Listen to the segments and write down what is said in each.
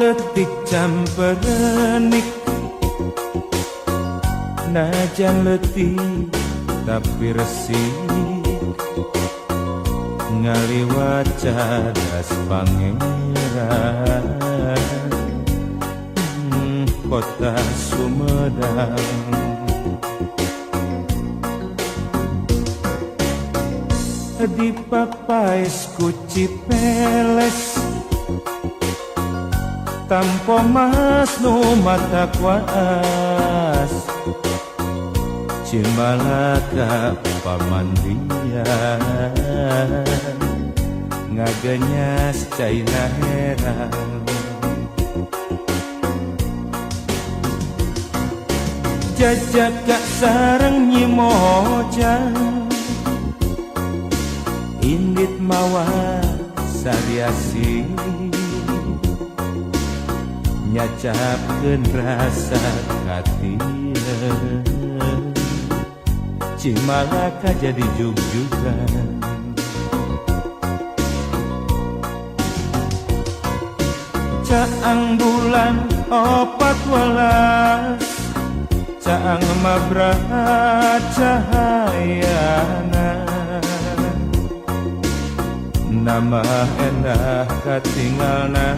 letik camperenik, najan letih tapi resik, ngaliwat cadas pangeran kota Sumedang. Di papais ku Cipeles, tampo mas nu mata kuas, Cimalaka pamandian, ngagenyas caina heran. Jajak gak sareng nyimojang, indit mawa sariasi, nyacapkeun rasa katieu, Cimalaka jadi jug-jugan. Caang bulan 14, caang mabrahat cahayana, nama endah katinggalna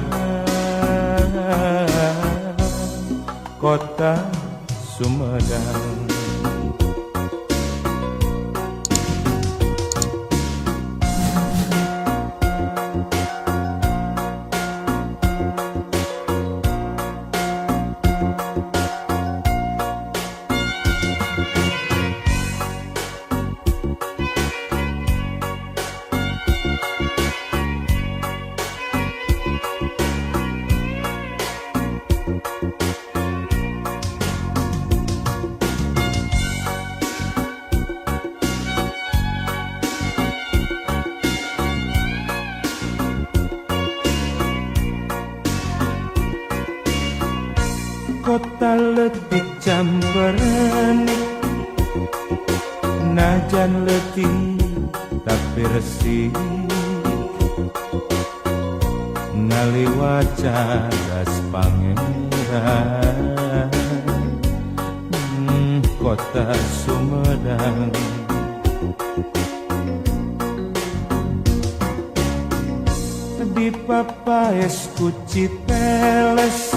kota Sumedang. Kota letih camperenik, najan letih tapi resik, ngaliwat cadas pangeran kota Sumedang. Di papais ku Cipeles,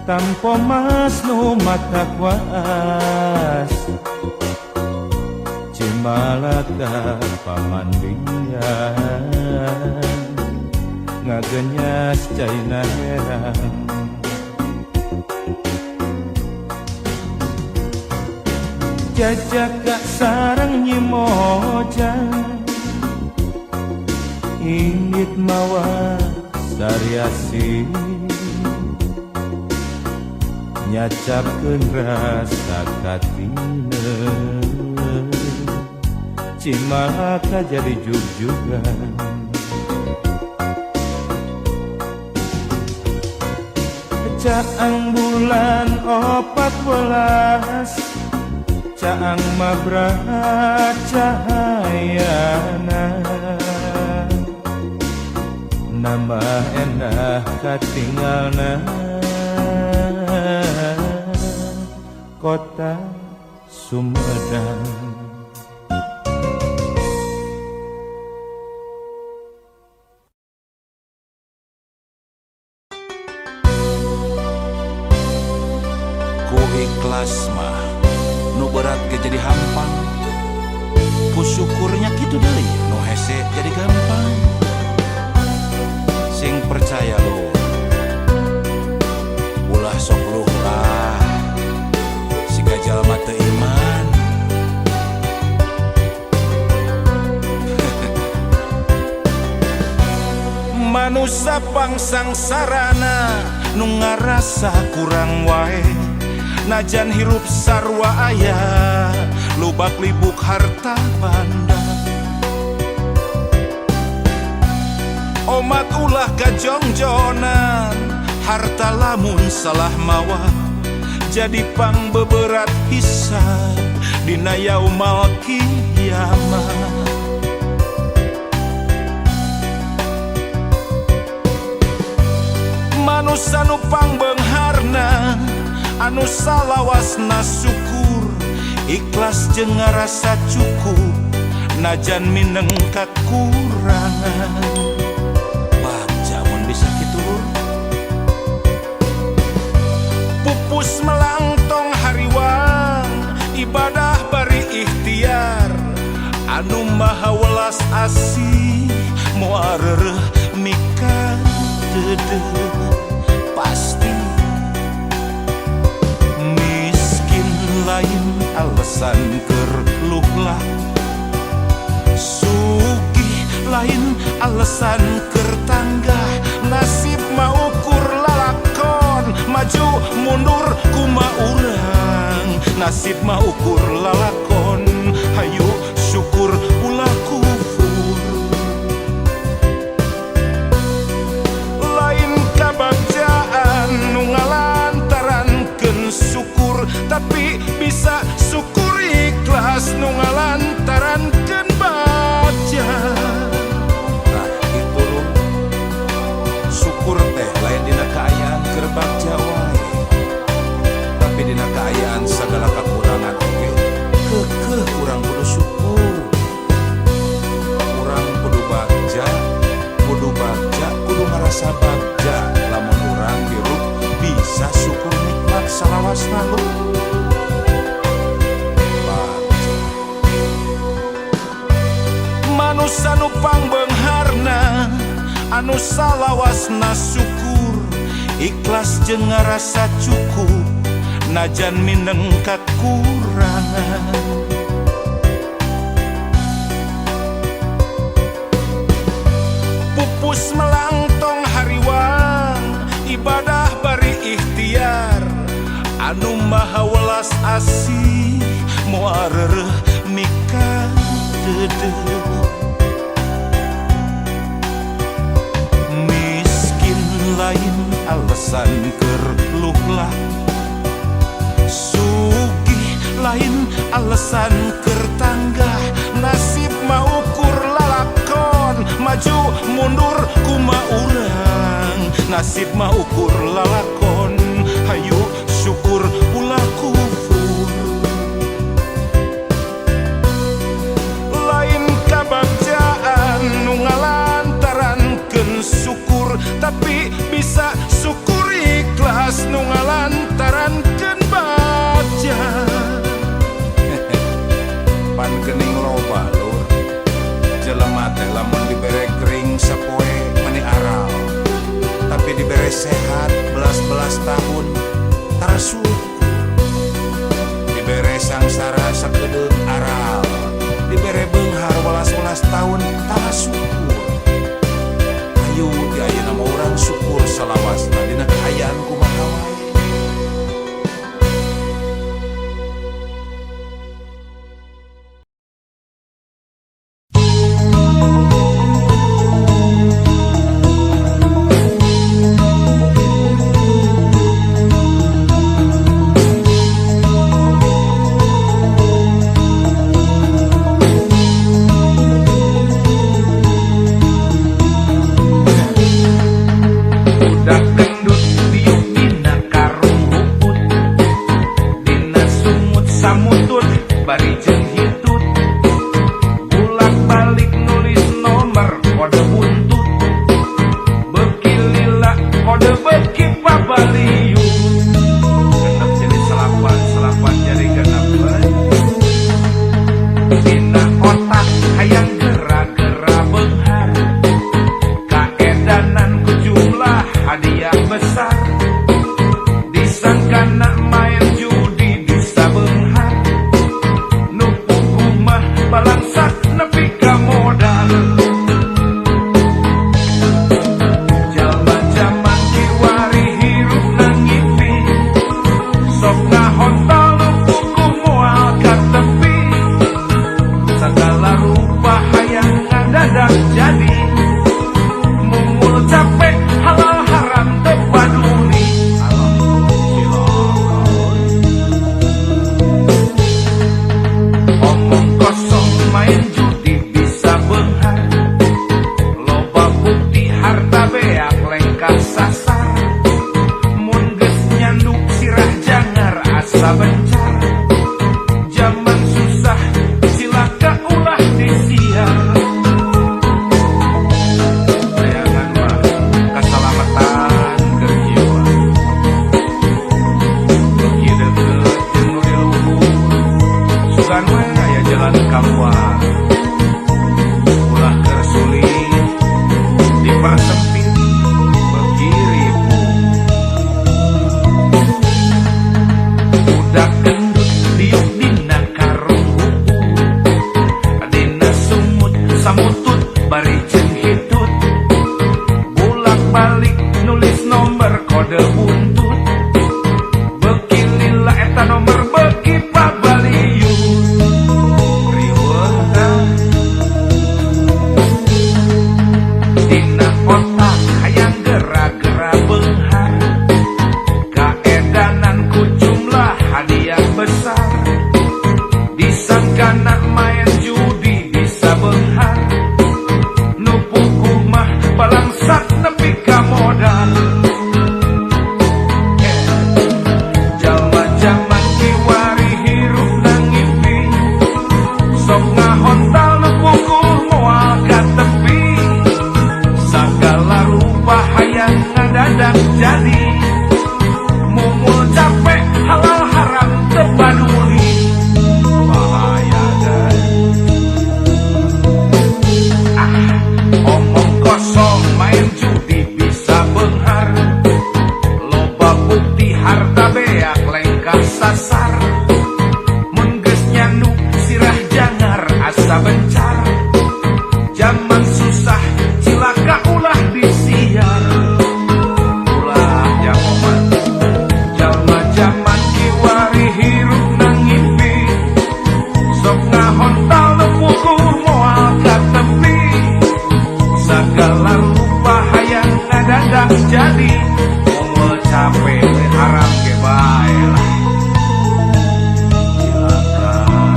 tampo mas nu mata kuas, Cimalaka pamandian, ngagenyas caina heran. Jajak gak sareng nyimojang, indit mawa sariasi, nyacapkeun rasa katineu, Cimalaka jadi jug-jugan. Caang bulan 14, caang mabrahat cahayana, nambah endah katinggalna kota Sumedang. Ku ikhlas mah nu berat ge jadi hampang, ku syukurnya kitu deui nu hese jadi gampang. Sing percaya lu ulah sok luh lah, siga jalma teu iman. Manusa pangsangsarana nu ngarasa kurang wae, najan hirup sarua aya, lubak libuk harta banda. Omat ulah kajongjonan, harta lamun salah mawa, jadi pangbeberat hisab dina yaumal qiyamah. anu salawasna syukur ikhlas jeung ngarasa cukup najan mineng kakurangan baca mun bisa kitu lur pupus melangtong hariwang ibadah bari ikhtiar anu maha welas asih moal reureuh mika deudeuh pasti miskin lain alasan keur luhlah sugih lain alasan keur tanggah nasib mah ukur lalakon maju mundur kumaha urang nasib mah ukur lalakon hayu syukur ulah kufur lain kabagjaan nu ngalantarankeun syukur tapi bisa syukur ikhlas nu ngalantarankeun baca nah itu lho syukur teh lain dina kaayaan keur bagja wae tapi dina kaayaan sagala kakurangan oge keukeuh urang kudu syukur urang kudu bagja kudu ngarasa bagja lamun urang hirup bisa syukur nikmat salawasna lu manusia nu pangbeungharna anu salawasna syukur ikhlas jeung ngarasa cukup najan mineng kakurangan pupus melangtong hariwang ibadah bari ikhtiar anu maha welas asih moal reureuh mika deudeuh miskin lain alasan keur luhlah sugih lain alasan keur tanggah nasib mah ukur lalakon maju mundur kumaha urang nasib mah ukur lalakon hayu syukur ulah kufur lain kabagjaan nu ngalantarankeun syukur tapi bisa syukur ikhlas nu ngalantarankeun baca pan geuning loba lur jelema teh lamun dibere gering sapoe meni aral tapi dibere sehat belas-belas tahun tara syukur samutut bari jeung hitut bolak-balik nulis nomor kode buntut beuki lila eta nomor beuki pabaliut riweuh dina otak hayang gera-gera beunghar kaedanan ku jumlah hadiah besar disangkana main judi bisa beunghar nu puguh mah balangsat nepi ka modal jalma-jaman kiwari hirup nangimpi sok ngahontal nu puguh moal ka tepi sagala rupa hayang ngadadak jadi mumul capek halal haram teu paduli bahaya guys. Omong kosong main judi bisa beunghar loba bukti harta beak lengkap sasar mun geus nyanu sirah jangar asa bencar zaman susah cilaka ulah disiar ulah jamoman jalma-jaman kiwari hirup nangimpi sok ngahontal nu puguh moal ka tepi sagala rupa hayang ngadadak jadi moal capek haram ge bae lah cilaka lu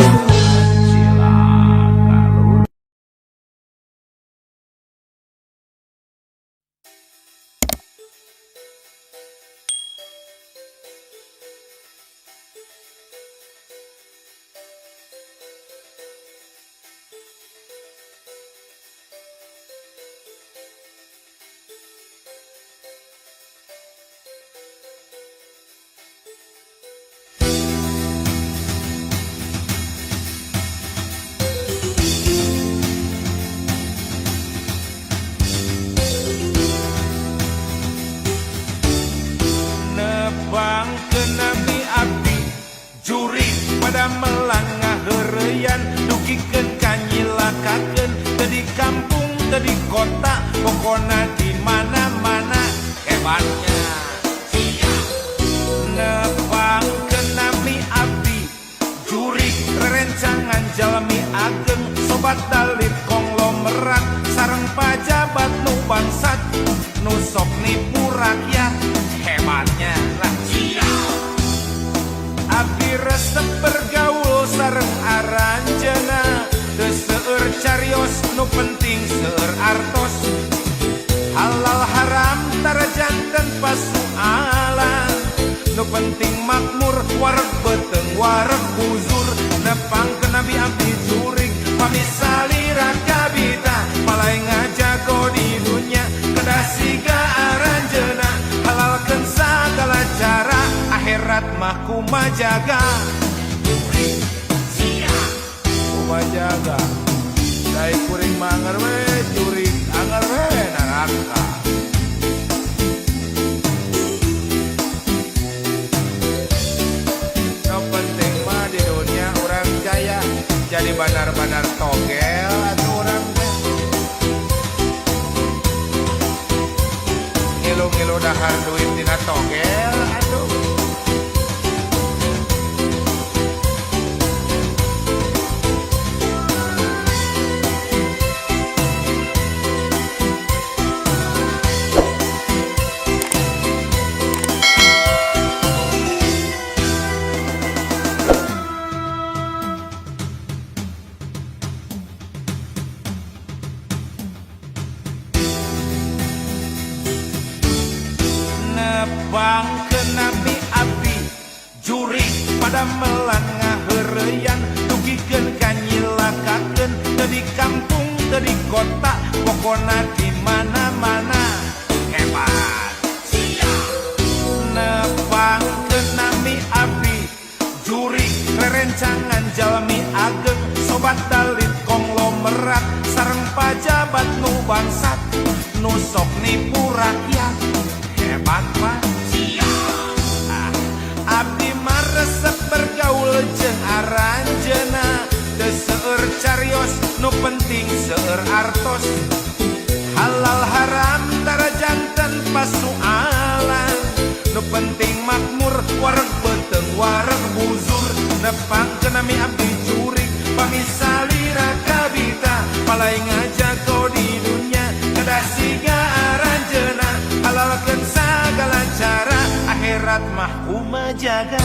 nebang kenami abdi juri pada melangah heureuyan dugikeun kanyilakakeun teu di kampung teu di kota pokona di mana-mana hebatnya nebang kenami abdi juri rerencangan jalmi ageng sobat dalit konglomerat sareng pajabat nu bangsat nu sok nipu rakyat hebatnya lah abdi resep bergaul sareng aranjeuna teu seueur carios nu penting seueur artos halal haram tarajan tanpa soalan nu penting makmur wareg beteung wareg buzur nepang ke nabi abdi jurig pamisalira kabita palai ngajago di dunya kedah siga aranjeuna halalkeun sagala cara akhirat mah kumajaga kumajaga dai kuring manger we jurig anger we neraka no penting mah di dunia urang jaya jadi banar-banar togel atuh urang teh ngilu-ngilu dahar duit tina togel atuh nebang kenami abdi juri pada melangah heureuyan dugikeun kanyilakakeun teu di kampung teu di kota pokona di mana-mana hebat nebang kenami abdi juri rerencangan jalmi ageng sobat dalit konglomerat sareng pajabat nu bangsat nu sok nipu rakyat hebat mah abdi mah resep bergaul jeung aranjeuna teu seueur carios nu penting seueur artos halal haram tara janten pasualan nu penting makmur wareg beteng wareg buzur nepang kenami abdi curi pamisalira kabita palai ngajago di dunia kedah siga aranjeuna halalkeun sagala cara akhirat mah kumaha jaga